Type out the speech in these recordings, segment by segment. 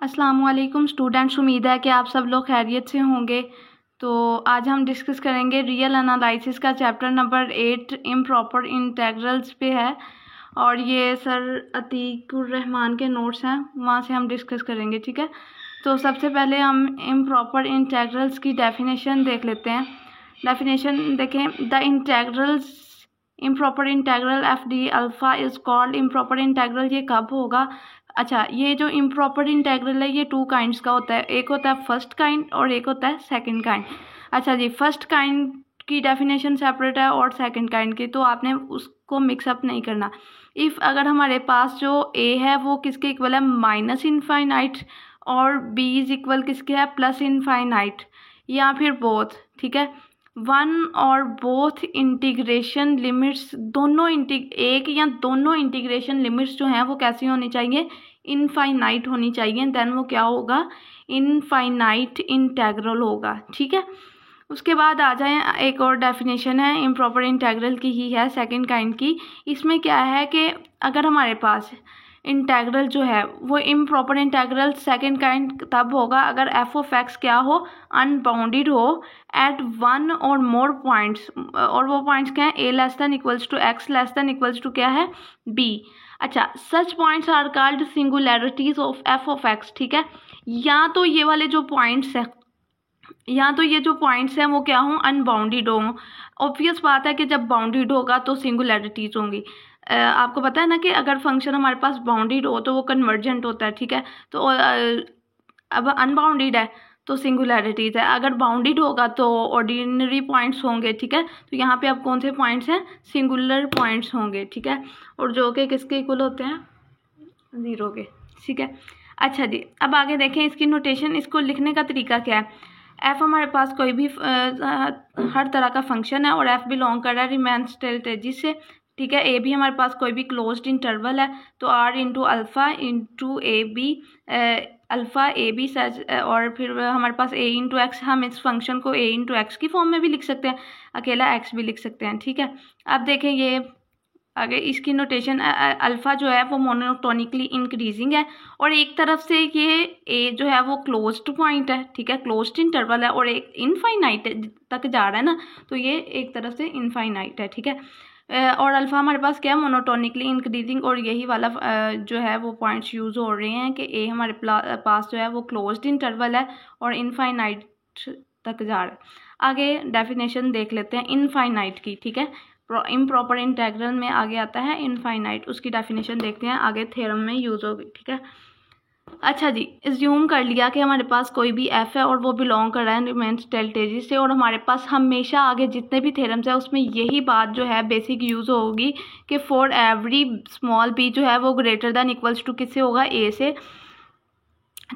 अस्सलामुअलैकुम स्टूडेंट्स, उम्मीद है कि आप सब लोग खैरियत से होंगे। तो आज हम डिस्कस करेंगे रियल एनालिसिस का चैप्टर नंबर 8 इम्प्रॉपर इंटेग्रल्स पे है और ये सर अतीकुर रहमान के नोट्स हैं, वहाँ से हम डिस्कस करेंगे। ठीक है, तो सबसे पहले हम इम्प्रॉपर इंटेग्रल्स की डेफिनेशन देख लेते हैं। डेफिनेशन देखें, the integrals improper integral F D alpha is called improper integral. ये कब होगा? अच्छा, ये जो इम्प्रॉपर इंटेग्रल है ये 2 काइंड्स का होता है, एक होता है फर्स्ट काइंड और एक होता है सेकंड काइंड। अच्छा जी, फर्स्ट काइंड की डेफिनेशन सेपरेट है और सेकंड काइंड की, तो आपने उसको मिक्सअप नहीं करना। इफ़ अगर हमारे पास जो ए है वो किसके इक्वल है? माइनस इनफाइनाइट, और बी इज इक्वल किसके है? प्लस इनफाइनाइट, या फिर बोथ। ठीक है, वन और बोथ इंटीग्रेशन लिमिट्स, दोनों एक या दोनों इंटीग्रेशन लिमिट्स जो हैं वो कैसी होनी चाहिए? इनफाइनाइट होनी चाहिए। देन वो क्या होगा? इनफाइनाइट इंटेग्रल होगा। ठीक है, उसके बाद आ जाए, एक और डेफिनेशन है इम्प्रॉपर इंटेग्रल की ही है, सेकंड काइंड की। इसमें क्या है कि अगर हमारे पास इंटेग्रल जो है वो इम्प्रॉपर इंटेग्रल सेकंड काइंड तब होगा अगर एफ ऑफ एक्स क्या हो? अनबाउंडेड हो एट वन और मोर पॉइंट्स, और वो पॉइंट्स क्या है? A less than equals to x less than equals to क्या है? बी। अच्छा, such points are called singularities of f of x. ठीक है, या तो ये वाले जो पॉइंट्स है, या तो ये जो पॉइंट्स हैं वो क्या हों? अनबाउंडेड हों। ऑब्वियस बात है कि जब बाउंडेड होगा तो सिंगुलैरिटीज होंगी। आपको पता है ना कि अगर फंक्शन हमारे पास बाउंडेड हो तो वो कन्वर्जेंट होता है। ठीक है, तो अब अनबाउंडेड है तो सिंगुलैरिटीज़ है, अगर बाउंडेड होगा तो ऑर्डिनरी पॉइंट्स होंगे। ठीक है, तो यहाँ पे अब कौन से पॉइंट्स हैं? सिंगुलर पॉइंट्स होंगे। ठीक है, और जो कि किसके इक्वल होते हैं? 0 के। ठीक है, अच्छा जी, अब आगे देखें इसकी नोटेशन, इसको लिखने का तरीका क्या है। एफ हमारे पास कोई भी हर तरह का फंक्शन है और एफ बिलोंग कर रहा है रिमेन स्टेल्टेजिस से। ठीक है, ए भी हमारे पास कोई भी क्लोज्ड इंटरवल है, तो r into alpha into a b, alpha a b such, और फिर हमारे पास ए इंटू एक्स, हम इस फंक्शन को ए इंटू एक्स की फॉर्म में भी लिख सकते हैं, अकेला एक्स भी लिख सकते हैं। ठीक है, अब देखें ये आगे इसकी नोटेशन, अल्फ़ा जो है वो मोनोटोनिकली इंक्रीजिंग है और एक तरफ से ये ए जो है वो क्लोज्ड पॉइंट है। ठीक है, क्लोज्ड इंटरवल है और एक इनफाइनाइट तक जा रहा है ना, तो ये एक तरफ से इनफाइनाइट है। ठीक है, और अल्फ़ा हमारे पास क्या है? मोनोटोनिकली इंक्रीजिंग, और यही वाला जो है वो पॉइंट्स यूज़ हो रहे हैं कि ए हमारे पास जो है वो क्लोज्ड इंटरवल है और इनफाइनाइट तक जा रहा है। आगे डेफिनेशन देख लेते हैं इनफाइनाइट की। ठीक है, इम्प्रॉपर इंटेग्रल में आगे आता है इनफाइनाइट, उसकी डेफिनेशन देखते हैं, आगे थ्योरम में यूज़ होगी। ठीक है, अच्छा जी, एज्यूम कर लिया कि हमारे पास कोई भी एफ है और वो बिलोंग कर रहा है रिमेन स्टेल्टेजिस से, और हमारे पास हमेशा आगे जितने भी थ्योरम्स है उसमें यही बात जो है बेसिक यूज़ होगी कि फॉर एवरी स्मॉल बी जो है वो ग्रेटर दैन इक्वल्स टू किससे होगा? ए से।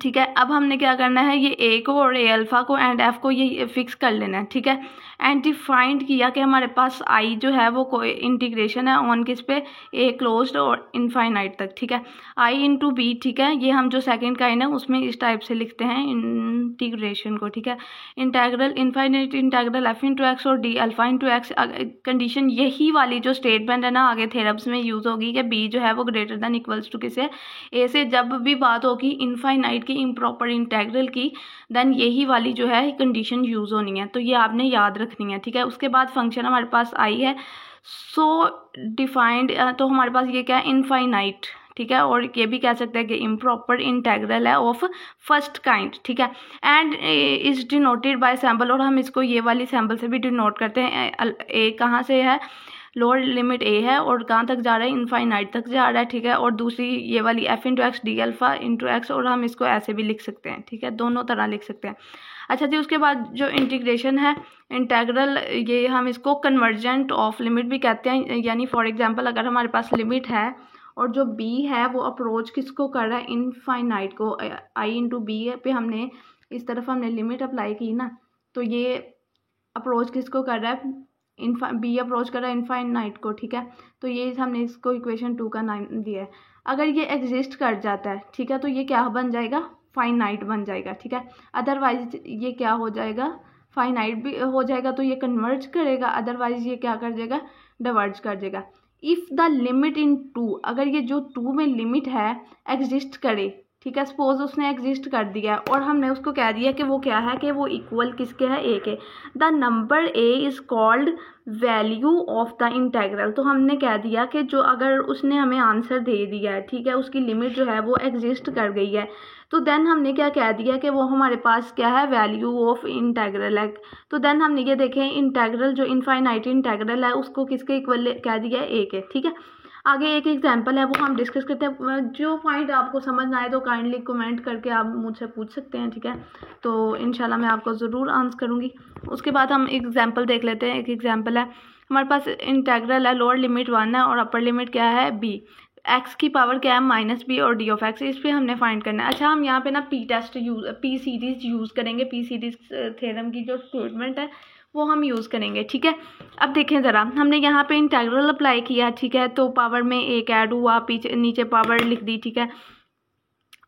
ठीक है, अब हमने क्या करना है? ये ए को और ए अल्फ़ा को एंड एफ को ये फिक्स कर लेना है। ठीक है, एंड डिफाइंड किया कि हमारे पास आई जो है वो कोई इंटीग्रेशन है ऑन किस पे? ए क्लोज्ड और इनफाइनाइट तक। ठीक है, आई इंटू बी। ठीक है, ये हम जो सेकंड काइंड है उसमें इस टाइप से लिखते हैं इंटीग्रेशन को। ठीक है, integral infinite integral f into x और d alpha into x. Condition यही वाली जो स्टेटमेंट है ना आगे थ्योरम्स में यूज़ होगी कि बी जो है वो ग्रेटर दैन इक्वल्स टू किसे? ए से। जब भी बात होगी इनफाइनाइट की इम्प्रॉपर इंटेग्रल की, देन यही वाली जो है कंडीशन यूज़ होनी है, तो ये आपने याद रखनी है। ठीक है, उसके बाद फंक्शन हमारे पास आई है, सो डिफाइंड, तो हमारे पास ये क्या है? इनफाइनाइट। ठीक है, और ये भी कह सकते हैं कि इम्प्रॉपर इंटेग्रल है ऑफ फर्स्ट काइंड। ठीक है, and is denoted by sample, और हम इसको ये वाली सैम्बल से भी डिनोट करते हैं। ए कहाँ से है? लोअर लिमिट ए है और कहाँ तक जा रहा है? इनफाइनाइट तक जा रहा है। ठीक है, और दूसरी ये वाली F into X D alpha into x, और हम इसको ऐसे भी लिख सकते हैं। ठीक है, दोनों तरह लिख सकते हैं। अच्छा जी, उसके बाद जो इंटीग्रेशन है इंटेग्रल, ये हम इसको कन्वर्जेंट ऑफ लिमिट भी कहते हैं, यानी फॉर एग्जांपल अगर हमारे पास लिमिट है और जो बी है वो अप्रोच किसको कर रहा है? इनफाइनाइट को। आई इंटू बी पे हमने इस तरफ हमने लिमिट अप्लाई की ना, तो ये अप्रोच किसको कर रहा है? बी अप्रोच कर रहा है इनफाइनाइट को। ठीक है, तो ये हमने इसको इक्वेशन 2 का नाम दिया है। अगर ये एग्जिस्ट कर जाता है, ठीक है, तो ये क्या बन जाएगा? फाइनाइट बन जाएगा। ठीक है, अदरवाइज ये क्या हो जाएगा? फाइनाइट भी हो जाएगा, तो ये कन्वर्ज करेगा, अदरवाइज ये क्या कर जाएगा? डिवर्ज कर जाएगा। इफ़ द लिमिट इन 2, अगर ये जो 2 में लिमिट है एग्जिस्ट करे, ठीक है, सपोज उसने एग्जिस्ट कर दिया है और हमने उसको कह दिया कि वो क्या है, कि वो इक्वल किसके है, ए के। The number A is called value of the integral. तो हमने कह दिया कि जो अगर उसने हमें आंसर दे दिया है, ठीक है, उसकी लिमिट जो है वो एग्जिस्ट कर गई है, तो देन हमने क्या कह दिया कि वो हमारे पास क्या है, वैल्यू ऑफ इंटेग्रल है। तो देन हमने ये देखें इंटेग्रल जो इनफाइनाइट इंटेग्रल है उसको किसके इक्वल कह दिया है, ए के। ठीक है, आगे एक एग्जांपल है वो हम डिस्कस करते हैं। जो पॉइंट आपको समझ ना आए तो काइंडली कमेंट करके आप मुझसे पूछ सकते हैं, ठीक है, तो इंशाल्लाह मैं आपको ज़रूर आंसर करूँगी। उसके बाद हम एग्जांपल देख लेते हैं। एक एग्जांपल है, हमारे पास इंटेग्रल है, लोअर लिमिट 1 है और अपर लिमिट क्या है, b। एक्स की पावर क्या है, -b और d ऑफ एक्स, इस पर हमने फाइंड करना है। अच्छा, हम यहाँ पे ना पी सीरीज़ यूज़ करेंगे। पी सीरीज़ थ्योरम की जो स्टेटमेंट है वो हम यूज़ करेंगे। ठीक है, अब देखें ज़रा, हमने यहाँ पे इंटेग्रल अप्लाई किया, ठीक है, तो पावर में एक ऐड हुआ, पीछे नीचे पावर लिख दी, ठीक है।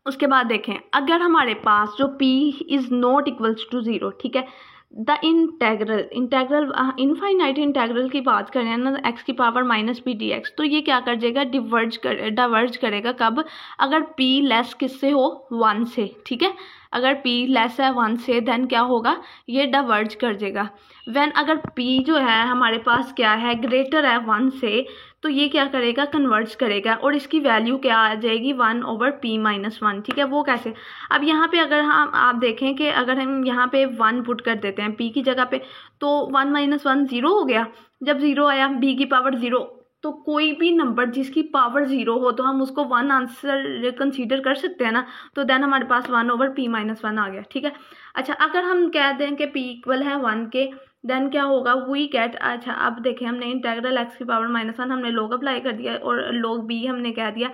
उसके बाद देखें, अगर हमारे पास जो p is not equals to 0, ठीक है, द इंटेग्रल इनफाइनाइट इंटेग्रल की बात करें ना, x की पावर -b dx, तो ये क्या कर जाएगा, डाइवर्ज करेगा कब, अगर p लेस किससे हो, 1 से। ठीक है, अगर p लेस है 1 से देन क्या होगा, ये डाइवर्ज कर जाएगा। व्हेन अगर p जो है हमारे पास क्या है, ग्रेटर है 1 से, तो ये क्या करेगा, कन्वर्ज करेगा और इसकी वैल्यू क्या आ जाएगी, 1/p-1। ठीक है, वो कैसे, अब यहाँ पे अगर हम आप देखें कि अगर हम यहाँ पे 1 पुट कर देते हैं p की जगह पे, तो 1 - 1 0 हो गया। जब 0 आया, b की पावर 0, तो कोई भी नंबर जिसकी पावर 0 हो तो हम उसको 1 आंसर कंसीडर कर सकते हैं ना, तो देन हमारे पास 1/p-1 आ गया। ठीक है, अच्छा, अगर हम कह दें कि p इक्वल है 1 के, देन क्या होगा, वी गेट, अच्छा अब देखें, हमने इंटेग्रल x की पावर -1 हमने log अप्लाई कर दिया और log b हमने कह दिया।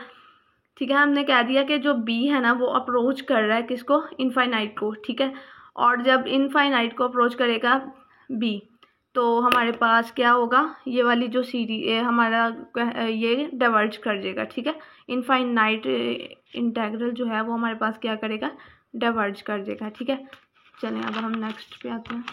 ठीक है, हमने कह दिया कि जो b है ना वो अप्रोच कर रहा है किसको, इनफाइनाइट को। ठीक है, और जब इनफाइनाइट को अप्रोच करेगा b, तो हमारे पास क्या होगा, ये वाली जो सीरीज हमारा ये डाइवर्ज कर देगा। ठीक है, इनफाइनाइट इंटेग्रल जो है वो हमारे पास क्या करेगा, डाइवर्ज कर देगा। ठीक है, चलें अब हम नेक्स्ट पे आते हैं।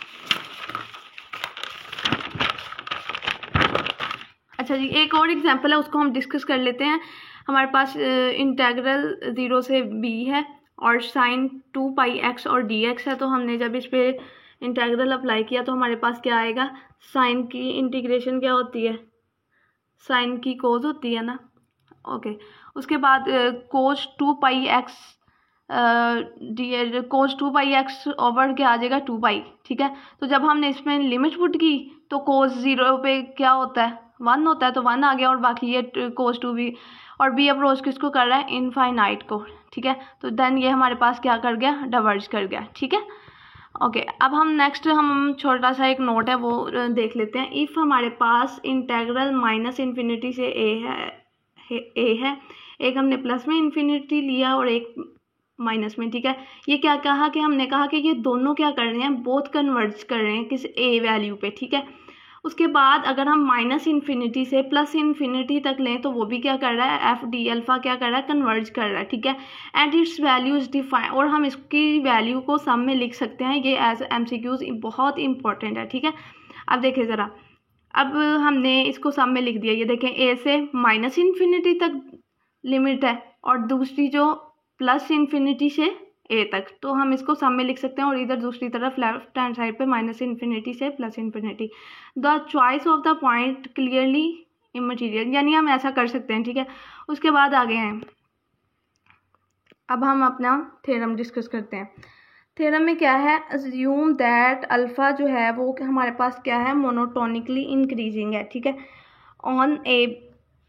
अच्छा जी, एक और एग्जांपल है, उसको हम डिस्कस कर लेते हैं। हमारे पास इंटेग्रल 0 से b है और साइन 2πx और dx है। तो हमने जब इस पे इंटेग्रल अप्लाई किया तो हमारे पास क्या आएगा, साइन की इंटीग्रेशन क्या होती है, साइन की कोस होती है ना। ओके, उसके बाद कोस 2πx कोस 2πx ओवर क्या आ जाएगा, 2π। ठीक है, तो जब हमने इसमें लिमिट पुट की तो कोस 0 पे क्या होता है, 1 होता है, तो 1 आ गया और बाकी ये कोस 2 भी, और बी अप्रोच किसको कर रहा है, इनफाइनाइट को। ठीक है, तो देन ये हमारे पास क्या कर गया, डाइवर्ज कर गया। ठीक है, ओके, अब हम नेक्स्ट हम छोटा सा एक नोट है वो देख लेते हैं। इफ़ हमारे पास इंटेग्रल -∞ से ए है, एक हमने प्लस में इन्फिनिटी लिया और एक माइनस में। ठीक है, ये क्या कहा कि हमने कहा कि ये दोनों क्या कर रहे हैं, बोथ कन्वर्ज कर रहे हैं किस ए वैल्यू पे। ठीक है, उसके बाद अगर हम -∞ से +∞ तक लें तो वो भी क्या कर रहा है, f d अल्फ़ा क्या कर रहा है, कन्वर्ज कर रहा है। ठीक है, and it's value is define, और हम इसकी वैल्यू को सम में लिख सकते हैं। ये एज MCQs बहुत इंपॉर्टेंट है। ठीक है, अब देखिए ज़रा, अब हमने इसको सम में लिख दिया। ये देखें, a से -∞ तक लिमिट है और दूसरी जो +∞ से a तक, तो हम इसको सम में लिख सकते हैं और इधर दूसरी तरफ लेफ्ट हैंड साइड पे -∞ से +∞। The choice of the point clearly immaterial, यानी हम ऐसा कर सकते हैं। ठीक है, उसके बाद आगे हैं, अब हम अपना थ्योरम डिस्कस करते हैं। थ्योरम में क्या है, अज्यूम दैट अल्फ़ा जो है वो हमारे पास क्या है, मोनोटोनिकली इंक्रीजिंग है। ठीक है, ऑन ए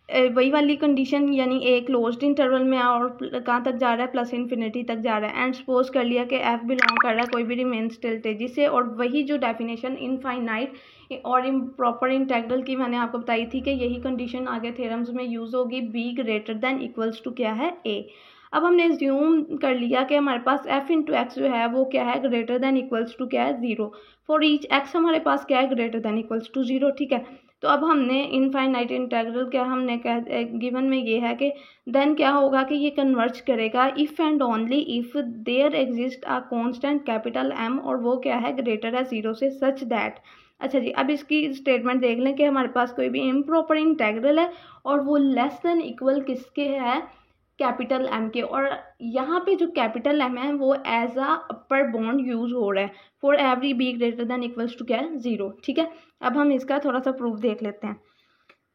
वही वाली कंडीशन, यानी ए क्लोज्ड इंटरवल में और कहाँ तक जा रहा है, +∞ तक जा रहा है। एंड सपोज कर लिया कि एफ बिलोंग कर रहा है कोई भी रिमेन्स टिल्टेजी से, और वही जो डेफिनेशन इनफाइनाइट और इम्प्रॉपर इंटेग्रल की मैंने आपको बताई थी कि यही कंडीशन आगे थ्योरम्स में यूज़ होगी, b greater than equals to क्या है, a। अब हमने एज्यूम कर लिया कि हमारे पास f × x जो है वो क्या है, ग्रेटर दैन इक्वल्स टू क्या है, 0। फॉर ईच x हमारे पास क्या है, ग्रेटर दैन इक्वल्स टू 0। ठीक है, तो अब हमने इनफाइनाइट इंटेग्रल क्या हमने गिवन में ये है कि देन क्या होगा कि ये कन्वर्ज करेगा if and only if there exist a constant capital M, और वो क्या है, ग्रेटर है 0 से, सच दैट। अच्छा जी, अब इसकी स्टेटमेंट देख लें कि हमारे पास कोई भी इम्प्रॉपर इंटेग्रल है और वो लेस देन इक्वल किसके है, कैपिटल एम के, और यहाँ पे जो कैपिटल एम है वो as a upper bound use हो रहा है for every B greater than equals to क्या है 0, ठीक है। अब हम इसका थोड़ा सा प्रूफ देख लेते हैं।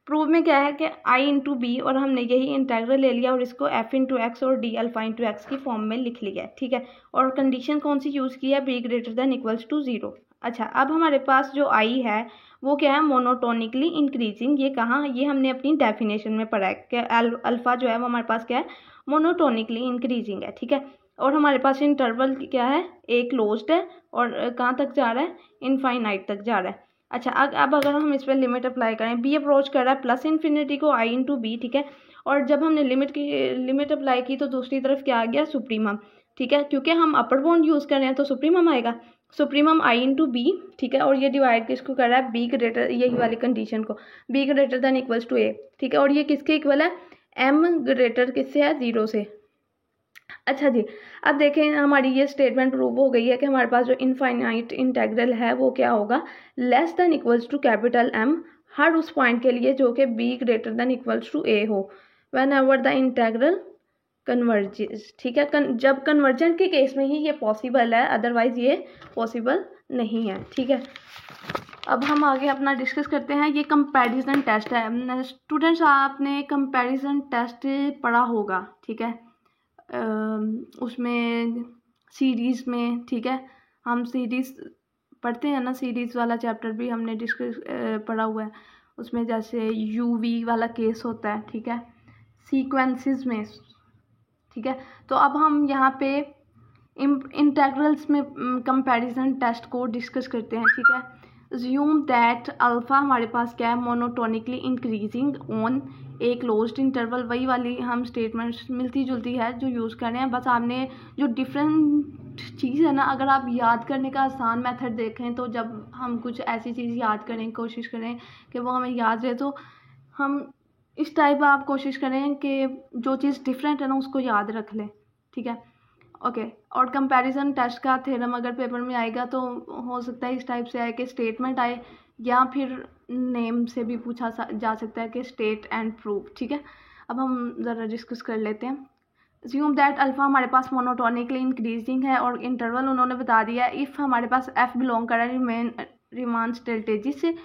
प्रूफ में क्या है कि आई इंटू बी, और हमने यही इंटेग्रल ले लिया और इसको एफ इंटू एक्स और डी अल्फा इंटू एक्स की फॉर्म में लिख लिया है, ठीक है। और कंडीशन कौन सी यूज़ की है, B greater than equals to 0। अच्छा, अब हमारे पास जो आई है वो क्या है, मोनोटोनिकली इंक्रीजिंग। ये कहाँ, ये हमने अपनी डेफिनेशन में पढ़ा है कि अल्फा जो है वो हमारे पास क्या है, मोनोटोनिकली इंक्रीजिंग है, ठीक है। और हमारे पास इंटरवल क्या है, ए क्लोज्ड है और कहाँ तक जा रहा है, इनफाइनाइट तक जा रहा है। अच्छा, अब अगर हम इस पर लिमिट अप्लाई करें, बी अप्रोच कर रहा है प्लस इन्फिनिटी को आई इंटू बी, ठीक है। और जब हमने लिमिट अप्लाई की तो दूसरी तरफ क्या आ गया, सुप्रीमम, ठीक है। क्योंकि हम अपर बाउंड यूज़ कर रहे हैं तो सुप्रीमम आएगा, सुप्रीमम आई इंटू बी, ठीक है। और ये डिवाइड किसको कर रहा है, बी ग्रेटर, यही वाली कंडीशन को, b greater than equals to a, ठीक है। और ये किसके इक्वल है, एम ग्रेटर किससे है, 0 से। अच्छा जी, अब देखें हमारी ये स्टेटमेंट प्रूव हो गई है कि हमारे पास जो इनफाइनाइट इंटेग्रल है वो क्या होगा, less than equals to capital m हर उस पॉइंट के लिए जो कि b greater than equals to a हो, whenever the integral converges, ठीक है। जब कन्वर्जेंट के केस में ही ये पॉसिबल है, अदरवाइज ये पॉसिबल नहीं है, ठीक है। अब हम आगे अपना डिस्कस करते हैं। ये कंपैरिजन टेस्ट है। स्टूडेंट्स, आपने कंपैरिजन टेस्ट पढ़ा होगा, ठीक है, उसमें सीरीज़ में, ठीक है, हम सीरीज़ पढ़ते हैं ना, सीरीज़ वाला चैप्टर भी हमने डिस्कस पढ़ा हुआ है। उसमें जैसे यूवी वाला केस होता है, ठीक है, सीक्वेंसेस में, ठीक है। तो अब हम यहाँ पे इंटेग्रल्स में कंपैरिजन टेस्ट को डिस्कस करते हैं, ठीक है। assume दैट अल्फ़ा हमारे पास क्या है, monotonically increasing on a closed interval. वही वाली हम स्टेटमेंट्स मिलती जुलती है जो यूज़ कर रहे हैं, बस आपने जो डिफरेंट चीज़ है ना, अगर आप याद करने का आसान मेथड देखें तो जब हम कुछ ऐसी चीज़ याद करें, कोशिश करें कि वो हमें याद रहे, तो हम इस टाइप आप कोशिश करें कि जो चीज़ डिफरेंट है ना उसको याद रख लें, ठीक है, ओके। और कंपैरिजन टेस्ट का थ्योरम अगर पेपर में आएगा तो हो सकता है इस टाइप से आए कि स्टेटमेंट आए, या फिर नेम से भी पूछा जा सकता है कि स्टेट एंड प्रूव, ठीक है। अब हम ज़रा डिस्कस कर लेते हैं। assume दैट अल्फ़ा हमारे पास मोनोटोनिकली इंक्रीजिंग है और इंटरवल उन्होंने बता दिया है। इफ़ हमारे पास एफ बिलोंग कर रहा है रिमान स्टेल्टेजी से,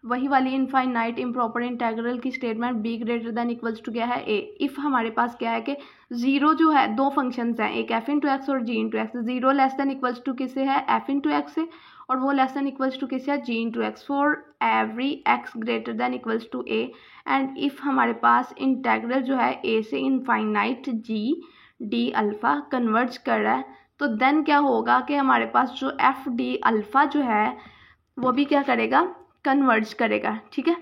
वही वाली इनफाइनाइट इम्प्रॉपर इंटेग्रल की statement B greater than equals to क्या है, ए। इफ़ हमारे पास क्या है कि 0 जो है, दो फंक्शंस हैं, एक एफ इंटू एक्स और g into x. 0 less than equals to किससे है, एफ इंटू एक्स से, और वो लेस देन इक्वल्स टू किससे है, g into x, for every x greater than equals to a. And if हमारे पास इंटेग्रल जो है ए से infinite g D alpha converge कर रहा है, तो देन क्या होगा कि हमारे पास जो एफ डी अल्फ़ा जो है वो भी क्या करेगा, कन्वर्ज करेगा, ठीक है।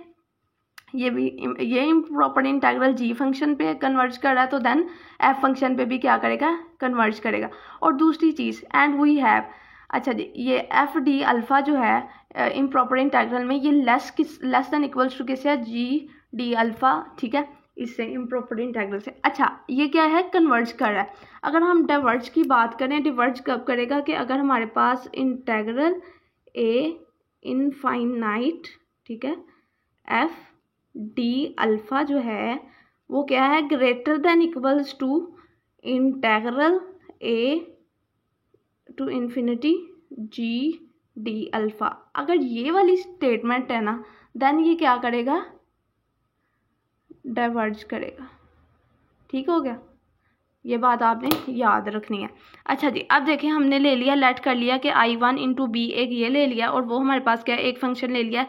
ये इम्प्रॉपर इंटेग्रल जी फंक्शन पे कन्वर्ज कर रहा है, तो देन एफ फंक्शन पे भी क्या करेगा, कन्वर्ज करेगा। और दूसरी चीज़, एंड वी हैव, अच्छा जी, ये एफ डी अल्फ़ा जो है इम्प्रॉपर इंटेग्रल में, ये लेस देन इक्वल्स टू किससे है, जी डी अल्फ़ा, ठीक है, इससे इम्प्रॉपर इंटेग्रल से। अच्छा, ये क्या है, कन्वर्ज कर रहा है। अगर हम डाइवर्ज की बात करें, डिवर्ज कब करेगा कि अगर हमारे पास इंटेग्रल ए इनफाइनाइट, ठीक है, एफ डी अल्फ़ा जो है वो क्या है, greater than equals to integral A to infinity G D alpha. अगर ये वाली स्टेटमेंट है ना, देन ये क्या करेगा, डाइवर्ज करेगा, ठीक हो गया। ये बात आपने याद रखनी है। अच्छा जी, अब देखिए हमने ले लिया, लेट कर लिया कि I1 इंटू बी, एक ये ले लिया, और वो हमारे पास क्या है, एक फंक्शन ले लिया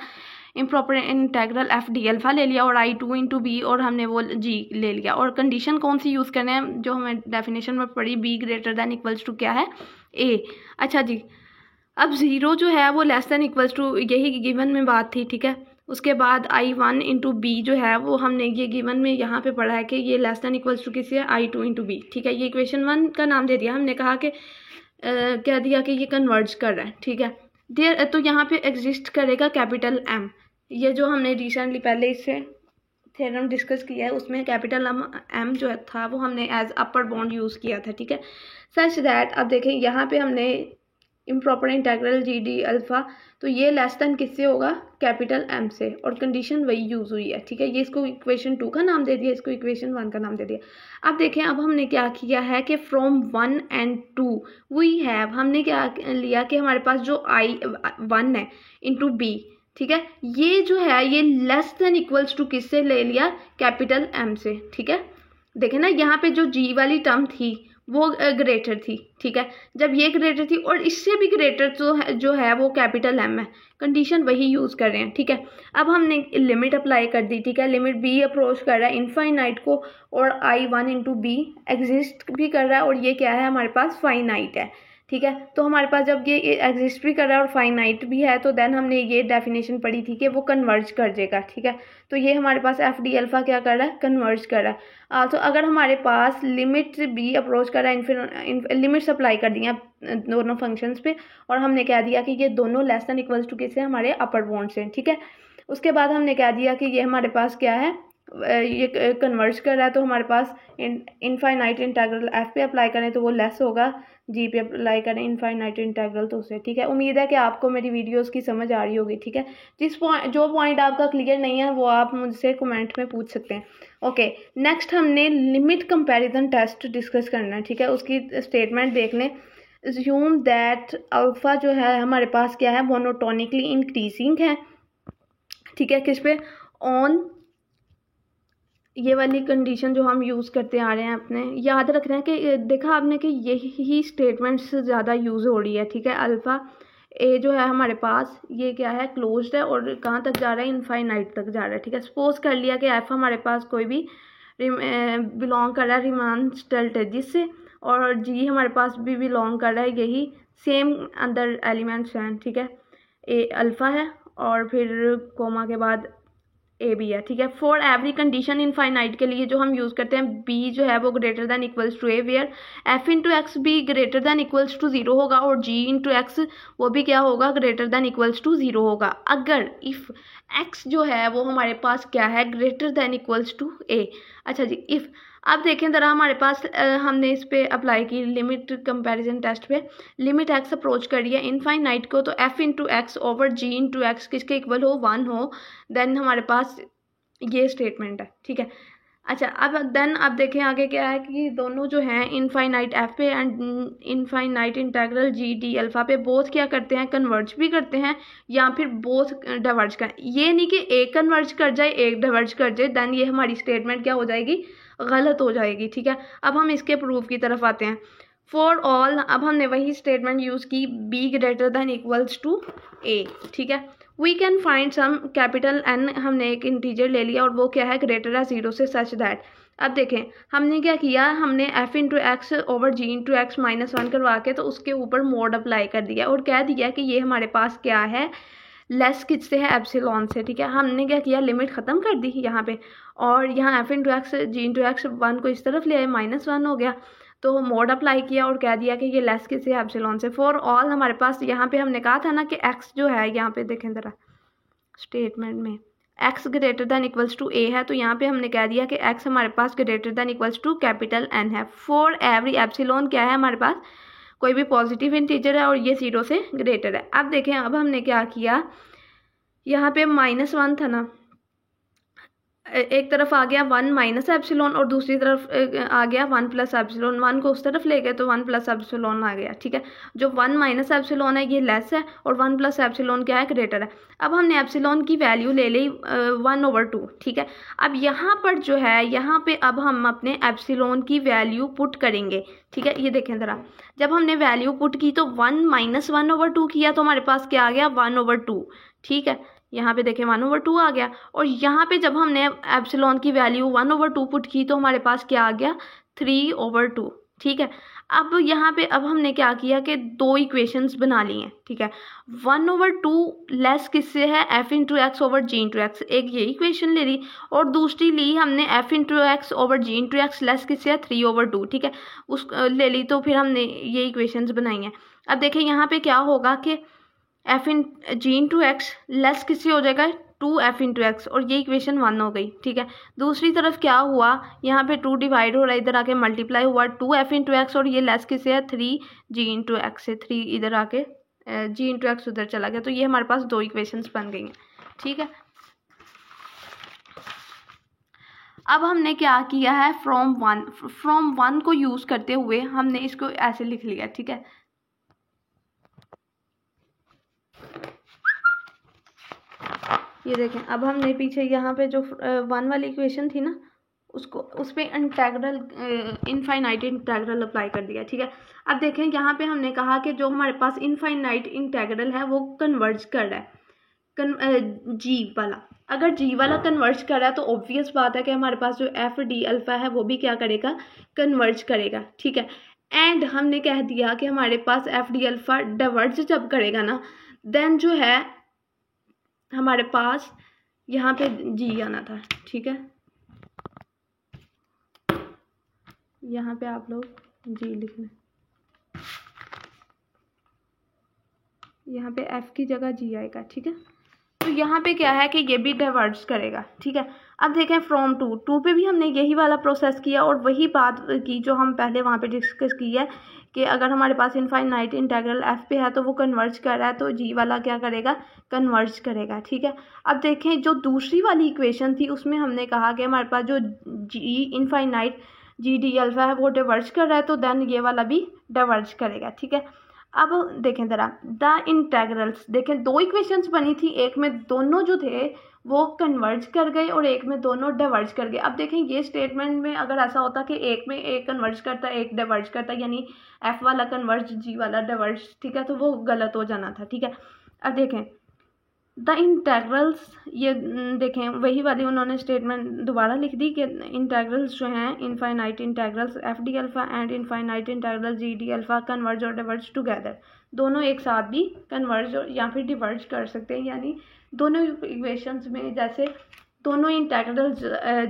improper integral F D alpha ले लिया, और I2 इंटू बी, और हमने वो जी ले लिया। और कंडीशन कौन सी यूज़ करने हैं, जो हमें डेफिनेशन में पड़ी, B greater than equals to क्या है, ए। अच्छा जी, अब 0 जो है वो लेस देन इक्वल्स टू, यही गिवन में बात थी, ठीक है। उसके बाद I1 इंटू बी जो है वो हमने ये गिवन में यहाँ पे पढ़ा है कि ये लेस देन इक्वल्स टू किसी है, I2 इंटू बी, ठीक है। ये इक्वेशन 1 का नाम दे दिया, हमने कहा कि कह दिया कि ये कन्वर्ज कर रहा है, ठीक है। देयर, तो यहाँ पे एग्जिस्ट करेगा कैपिटल एम। ये जो हमने रिसेंटली पहले इससे थ्योरम डिस्कस किया है, उसमें कैपिटल एम जो था वो हमने एज अपर बाउंड यूज़ किया था, ठीक है। सच दैट, अब देखें यहाँ पे हमने improper integral G D alpha, तो ये लेस देन किससे होगा, कैपिटल एम से, और कंडीशन वही यूज़ हुई है, ठीक है। ये इसको इक्वेशन 2 का नाम दे दिया, इसको इक्वेशन 1 का नाम दे दिया। अब देखें, अब हमने क्या किया है कि फ्रॉम 1 and 2 वी हैव, हमने क्या लिया कि हमारे पास जो I1 है इंटू बी, ठीक है, ये जो है ये लेस देन इक्वल्स टू किससे ले लिया, कैपिटल एम से, ठीक है। देखें ना, यहाँ पे जो जी वाली टर्म थी वो ग्रेटर थी, ठीक है। जब ये ग्रेटर थी और इससे भी ग्रेटर जो है वो कैपिटल एम है, कंडीशन वही यूज़ कर रहे हैं, ठीक है। अब हमने लिमिट अप्लाई कर दी, ठीक है। लिमिट बी अप्रोच कर रहा है इनफाइनाइट को, और I1 इंटू बी एग्जिस्ट भी कर रहा है, और ये क्या है हमारे पास, फाइनाइट है, ठीक है। तो हमारे पास जब ये एग्जिस्ट भी कर रहा है और फाइनाइट भी है, तो देन हमने ये डेफिनेशन पढ़ी थी कि वो कन्वर्ज कर देगा, ठीक है। तो ये हमारे पास एफ डी अल्फ़ा क्या कर रहा है, कन्वर्ज कर रहा है। तो अगर हमारे पास लिमिट बी अप्रोच कर रहा है, लिमिट्स अप्लाई कर दी हैं दोनों फंक्शंस पे, और हमने कह दिया कि ये दोनों लेस देन इक्वल्स टू किससे, हमारे अपर बाउंड से, ठीक है। उसके बाद हमने कह दिया कि ये हमारे पास क्या है, ये कन्वर्ज कर रहा है, तो हमारे पास इनफाइनाइट इंटीग्रल एफ पे अप्लाई करें तो वो लेस होगा, जी पे अप्लाई करें इनफाइनाइट इंटीग्रल तो उससे, ठीक है। उम्मीद है कि आपको मेरी वीडियोस की समझ आ रही होगी, ठीक है। जो पॉइंट आपका क्लियर नहीं है वो आप मुझसे कमेंट में पूछ सकते हैं। ओके, नेक्स्ट हमने लिमिट कंपैरिजन टेस्ट डिस्कस करना है, ठीक है। उसकी स्टेटमेंट देख लें। अज्यूम दैट अल्फ़ा जो है हमारे पास क्या है, मोनोटोनिकली इंक्रीजिंग है, ठीक है। किस पे, ऑन, ये वाली कंडीशन जो हम यूज़ करते आ रहे हैं, अपने याद रखना है कि देखा आपने कि यही स्टेटमेंट्स ज़्यादा यूज़ हो रही है, ठीक है। अल्फ़ा ए जो है हमारे पास ये क्या है, क्लोज्ड है, और कहाँ तक जा रहा है, इनफाइनाइट तक जा रहा है, ठीक है। सपोज कर लिया कि एफ हमारे पास कोई भी बिलोंग कर रहा है रिमान स्टेल्टेजिस से, और जी हमारे पास भी बिलोंग कर रहा है यही सेम अंदर एलिमेंट्स हैं, ठीक है। ए अल्फ़ा है और फिर कोमा के बाद ए बी है, ठीक है। फॉर एवरी कंडीशन इनफाइनाइट के लिए जो हम यूज़ करते हैं, बी जो है वो greater than equals to A, where F into X भी ग्रेटर दैन इक्वल्स टू 0 होगा, और जी इंटू एक्स वो भी क्या होगा, ग्रेटर दैन इक्वल्स टू 0 होगा, अगर इफ़ एक्स जो है वो हमारे पास क्या है, ग्रेटर दैन इक्वल्स टू ए। अच्छा जी, इफ़, अब देखें ज़रा हमारे पास हमने इस पे अप्लाई की लिमिट कंपैरिजन टेस्ट पे, लिमिट एक्स अप्रोच करिए इनफाइनाइट को, तो एफ इंटू एक्स ओवर जी इंटू एक्स किसके इक्वल हो, 1 हो, देन हमारे पास ये स्टेटमेंट है, ठीक है। अच्छा, अब देखें आगे क्या है कि दोनों जो हैं इनफाइनाइट एफ पे and infinite integral G D alpha पे बोथ क्या करते हैं, कन्वर्ज भी करते हैं, या फिर बोथ डाइवर्ज कर, ये नहीं कि एक कन्वर्ज कर जाए एक डाइवर्ज कर जाए, देन ये हमारी स्टेटमेंट क्या हो जाएगी, गलत हो जाएगी, ठीक है। अब हम इसके प्रूफ की तरफ आते हैं। फॉर ऑल, अब हमने वही स्टेटमेंट यूज़ की, b greater than equals to a, ठीक है। We can find some capital n, हमने एक इंटीजर ले लिया और वो क्या है, ग्रेटर है 0 से, सच दैट, अब देखें हमने क्या किया, हमने एफ इंटू एक्स ओवर जी इंटू एक्स -1 करवा के तो उसके ऊपर मोड अप्लाई कर दिया और कह दिया कि ये हमारे पास क्या है, लेस किससे है, एप्सिलॉन से, ठीक है। हमने क्या किया, लिमिट ख़त्म कर दी यहाँ पे, और यहाँ एफ इंटू एक्स जी इंटू एक्स 1 को इस तरफ ले आए, -1 हो गया, तो मोड अप्लाई किया और कह दिया कि ये लेस किससे है, एप्सिलॉन से। फॉर ऑल हमारे पास यहाँ पे हमने कहा था ना कि एक्स जो है, यहाँ पे देखें ज़रा स्टेटमेंट में x greater than equals to a है, तो यहाँ पे हमने कह दिया कि एक्स हमारे पास greater than equals to capital n है। फॉर एवरी एप्सिलॉन क्या है हमारे पास, कोई भी पॉजिटिव इंटीजर है और ये 0 से ग्रेटर है। अब देखें, अब हमने क्या किया, यहाँ पे -1 था ना, एक तरफ आ गया 1 माइनस एप्सिलॉन और दूसरी तरफ आ गया 1 प्लस एप्सिलॉन, 1 को उस तरफ ले गए तो 1 प्लस एप्सिलॉन आ गया, ठीक है। जो 1 माइनस एप्सिलॉन है ये लेस है और 1 प्लस एप्सिलॉन क्या है, ग्रेटर है। अब हमने एप्सिलॉन की वैल्यू ले ली 1/2, ठीक है। अब यहाँ पर जो है, यहाँ पे अब हम अपने एप्सिलॉन की वैल्यू पुट करेंगे, ठीक है। ये देखें ज़रा, जब हमने वैल्यू पुट की तो 1 माइनस 1/2 किया तो हमारे पास क्या आ गया, 1/2, ठीक है। यहाँ पे देखें 1/2 आ गया, और यहाँ पे जब हमने एप्सिलॉन की वैल्यू 1/2 पुट की तो हमारे पास क्या आ गया, 3/2, ठीक है। अब यहाँ पे अब हमने क्या किया कि 2 इक्वेशंस बना ली हैं, ठीक है। 1/2 लेस किससे है, एफ इंटू एक्स ओवर जी इंटू एक्स, एक ये इक्वेशन ले ली, और दूसरी ली हमने एफ इंटू एक्स ओवर जी इंटू एक्स लेस किससे है, 3/2, ठीक है। उस ले ली तो फिर हमने ये इक्वेशंस बनाई हैं। अब देखें यहाँ पे क्या होगा कि एफ इन जी इंटू एक्स लेस किससे हो जाएगा, 2f इंटू एक्स, और ये इक्वेशन 1 हो गई, ठीक है। दूसरी तरफ क्या हुआ, यहाँ पे 2 डिवाइड हो रहा है, इधर आके मल्टीप्लाई हुआ 2f इंटू एक्स, और ये लेस किससे है 3g इंटू एक्स से, 3 इधर आके g इंटू एक्स उधर चला गया, तो ये हमारे पास 2 इक्वेशंस बन गई हैं, ठीक है। अब हमने क्या किया है, फ्रॉम वन को यूज़ करते हुए हमने इसको ऐसे लिख लिया, ठीक है। ये देखें, अब हमने पीछे यहाँ पे जो 1 वाली इक्वेशन थी ना, उसको उस पर इंटेग्रल इनफाइनाइट इंटेग्रल अप्लाई कर दिया, ठीक है। अब देखें यहाँ पे हमने कहा कि जो हमारे पास इनफाइनाइट इंटेग्रल है वो कन्वर्ज कर रहा है जी वाला। अगर जी वाला कन्वर्ज कर रहा है तो ऑब्वियस बात है कि हमारे पास जो एफ डी अल्फ़ा है वो भी क्या करेगा, कन्वर्ज करेगा, ठीक है। एंड हमने कह दिया कि हमारे पास एफ डी अल्फ़ा डाइवर्ज जब करेगा ना, देन जो है हमारे पास यहाँ पे जी आना था, ठीक है। यहाँ पे आप लोग जी लिखना, यहाँ पे एफ की जगह जी आएगा, ठीक है। तो यहाँ पे क्या है कि ये भी डाइवर्ज करेगा, ठीक है। अब देखें फ्रॉम टू पे भी हमने यही वाला प्रोसेस किया और वही बात की जो हम पहले वहाँ पे डिस्कस की है कि अगर हमारे पास इनफाइनाइट इंटीग्रल एफ पे है तो वो कन्वर्ज कर रहा है, तो जी वाला क्या करेगा, कन्वर्ज करेगा, ठीक है। अब देखें जो दूसरी वाली इक्वेशन थी उसमें हमने कहा कि हमारे पास जो जी इनफाइनाइट जी डी अल्फ़ा है वो डाइवर्ज कर रहा है, तो देन ये वाला भी डाइवर्ज करेगा, ठीक है। अब देखें ज़रा द इंटेग्रल्स, देखें 2 इक्वेशंस बनी थी, एक में दोनों जो थे वो कन्वर्ज कर गए और एक में दोनों डाइवर्ज कर गए। अब देखें ये स्टेटमेंट में अगर ऐसा होता कि एक में एक कन्वर्ज करता एक डाइवर्ज करता, यानी एफ वाला कन्वर्ज जी वाला डाइवर्ज, ठीक है, तो वो गलत हो जाना था, ठीक है। अब देखें द इंटेग्रल्स, ये देखें वही वाली उन्होंने स्टेटमेंट दोबारा लिख दी कि इंटेग्रल्स जो हैं infinite integrals F D alpha and infinite integral G D alpha converge और डिवर्ज टुगेदर, दोनों एक साथ भी कन्वर्ज या फिर डिवर्ज कर सकते हैं, यानी दोनों इक्वेशंस में जैसे दोनों इंटेग्रल्स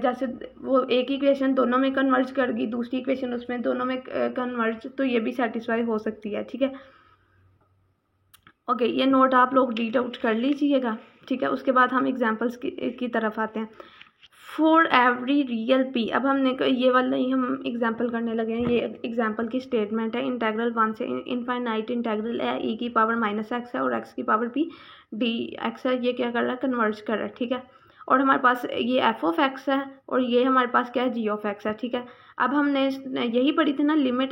जैसे वो एक इक्वेशन दोनों में कन्वर्ज कर गई, दूसरी इक्वेशन उसमें दोनों में कन्वर्ज, तो ये भी सेटिस्फाई हो सकती है, ठीक है। ओके, ये नोट आप लोग रीड आउट कर लीजिएगा, ठीक है। उसके बाद हम एग्जांपल्स की तरफ आते हैं। फॉर एवरी रियल पी, अब हमने ये वाला ही हम एग्जांपल करने लगे हैं, ये एग्जांपल की स्टेटमेंट है। इंटेग्रल 1 से इनफाइनाइट इंटेग्रल है, ई की पावर -x है और x की पावर p डी एक्स है, ये क्या कर रहा है, कन्वर्ज कर रहा है, ठीक है। और हमारे पास ये एफ ऑफ एक्स है और ये हमारे पास क्या है, जी ऑफ एक्स है, ठीक है। अब हमने यही पढ़ी थी ना लिमिट,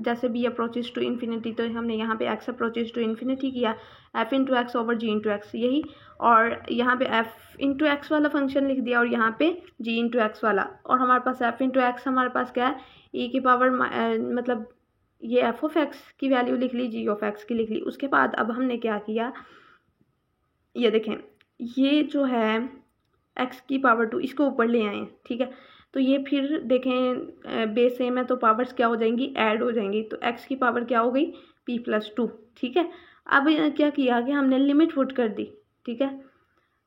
जैसे बी अप्रोचेज टू इन्फिनिटी, तो हमने यहाँ पे एक्स अप्रोचेज टू इन्फिनिटी किया, एफ इंटू एक्स ओवर जी इंटू एक्स यही, और यहाँ पे एफ इंटू एक्स वाला फंक्शन लिख दिया और यहाँ पे जी इंटू एक्स वाला, और हमारे पास एफ इंटू एक्स हमारे पास क्या है, ई की पावर मतलब ये एफ ऑफ एक्स की वैल्यू लिख ली, जी ऑफ एक्स की लिख ली। उसके बाद अब हमने क्या किया, ये देखें ये जो है एक्स की पावर 2 इसको ऊपर ले आए, ठीक है। तो ये फिर देखें बेस सेम है तो पावर्स क्या हो जाएंगी, ऐड हो जाएंगी, तो एक्स की पावर क्या हो गई, p+2, ठीक है। अब क्या किया कि हमने लिमिट पुट कर दी, ठीक है।